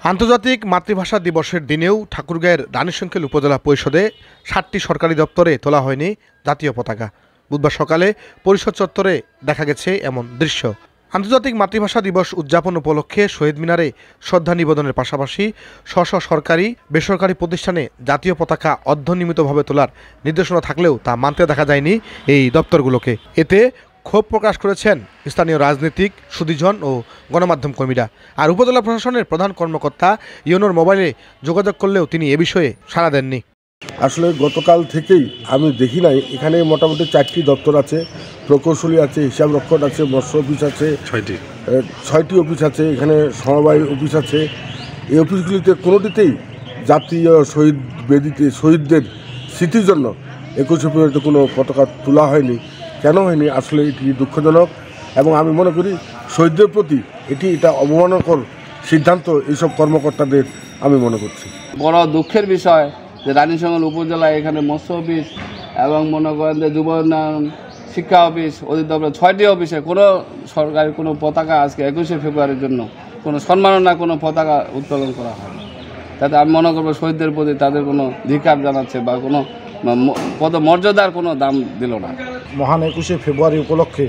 আন্তর্জাতিক মাতৃভাষা দিবসের দিনেও ঠাকুরগাঁয়ের রানীশংখেল উপজেলা পরিষদে 7টি সরকারি দপ্তরে তোলা হয়নি জাতীয় পতাকা। বুধবার সকালে পরিষদ চত্বরে দেখা গেছে এমন দৃশ্য। আন্তর্জাতিক মাতৃভাষা দিবস উদযাপন উপলক্ষে শহীদ মিনারে শ্রদ্ধা নিবেদনের পাশাপাশি স্ব সরকারি বেসরকারি প্রতিষ্ঠানে জাতীয় পতাকা অর্ধনিয়মিতভাবে তোলার নির্দেশনা থাকলেও তা মানতে দেখা যায়নি এই দপ্তরগুলোকে। এতে ক্ষোভ প্রকাশ করেছেন স্থানীয় রাজনীতিক, সুধীজন ও গণমাধ্যম কর্মীরা। আর উপজেলা প্রশাসনের প্রধান কর্মকর্তা ইউনোর মোবাইলে যোগাযোগ করলেও তিনি এ বিষয়ে সাড়া দেননি। আসলে গতকাল থেকেই আমি দেখি নাই, এখানে মোটামুটি 4টি দপ্তর আছে, প্রকৌশলী আছে, হিসাব রক্ষক আছে, মৎস্য অফিস আছে, 6টি অফিস আছে, এখানে সমবায় অফিস আছে। এই অফিসগুলিতে কোনোটিতেই জাতীয় শহীদ বেদিতে শহীদদের স্মৃতির জন্য 21শে ফেব্রুয়ারিতে কোনো পতাকা তোলা হয়নি। কেন হয়নি আসলে এটি দুঃখজনক, এবং আমি মনে করি শহীদদের প্রতি এটা অবমাননাকর সিদ্ধান্ত এইসব কর্মকর্তাদের আমি মনে করছি। বড় দুঃখের বিষয় যে রানীশংখেল উপজেলায় এখানে মৎস্য অফিস এবং মনে করেন যে যুব উন্নয়ন, শিক্ষা অফিস, অধিদপ্তর 6টি অফিসে কোনো সরকারি কোনো পতাকা আজকে 21শে ফেব্রুয়ারির জন্য কোনো সম্মাননা কোনো পতাকা উত্তোলন করা হয়। তাতে আমি মনে করবো শহীদদের প্রতি তাদের কোনো ধিক্কার জানাচ্ছে বা কোনো পদমর্যাদার কোনো দাম দিল না। মহান 21শে ফেব্রুয়ারি উপলক্ষে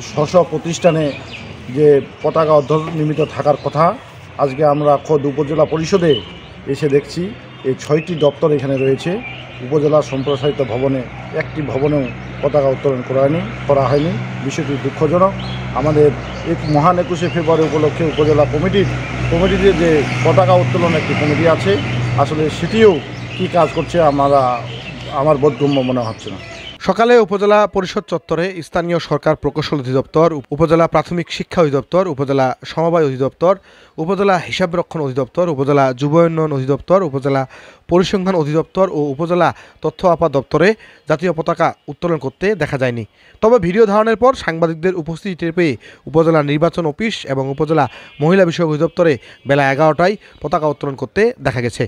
স্ব প্রতিষ্ঠানে যে পতাকা অর্ধনির্মিত থাকার কথা, আজকে আমরা খোদ উপজেলা পরিষদে এসে দেখছি এই 6টি দপ্তর এখানে রয়েছে। উপজেলা সম্প্রসারিত ভবনে একটি ভবনেও পতাকা উত্তোলন করা হয়নি। বিষয়টি দুঃখজনক। আমাদের মহান 21শে ফেব্রুয়ারি উপলক্ষে উপজেলা কমিটিতে যে পতাকা উত্তোলন একটি কমিটি আছে, আসলে সেটিও কী কাজ করছে আমার বোধগম্য মনে হচ্ছে না। সকালে উপজেলা পরিষদ চত্বরে স্থানীয় সরকার প্রকৌশল অধিদপ্তর, উপজেলা প্রাথমিক শিক্ষা অধিদপ্তর, উপজেলা সমবায় অধিদপ্তর, উপজেলা হিসাবরক্ষণ অধিদপ্তর, উপজেলা যুব উন্নয়ন অধিদপ্তর, উপজেলা পরিসংখ্যান অধিদপ্তর ও উপজেলা তথ্য আপাত দপ্তরে জাতীয় পতাকা উত্তোলন করতে দেখা যায়নি। তবে ভিডিও ধারণের পর সাংবাদিকদের উপস্থিতি টের পেয়ে উপজেলা নির্বাচন অফিস এবং উপজেলা মহিলা বিষয়ক অধিদপ্তরে বেলা 11টায় পতাকা উত্তোলন করতে দেখা গেছে।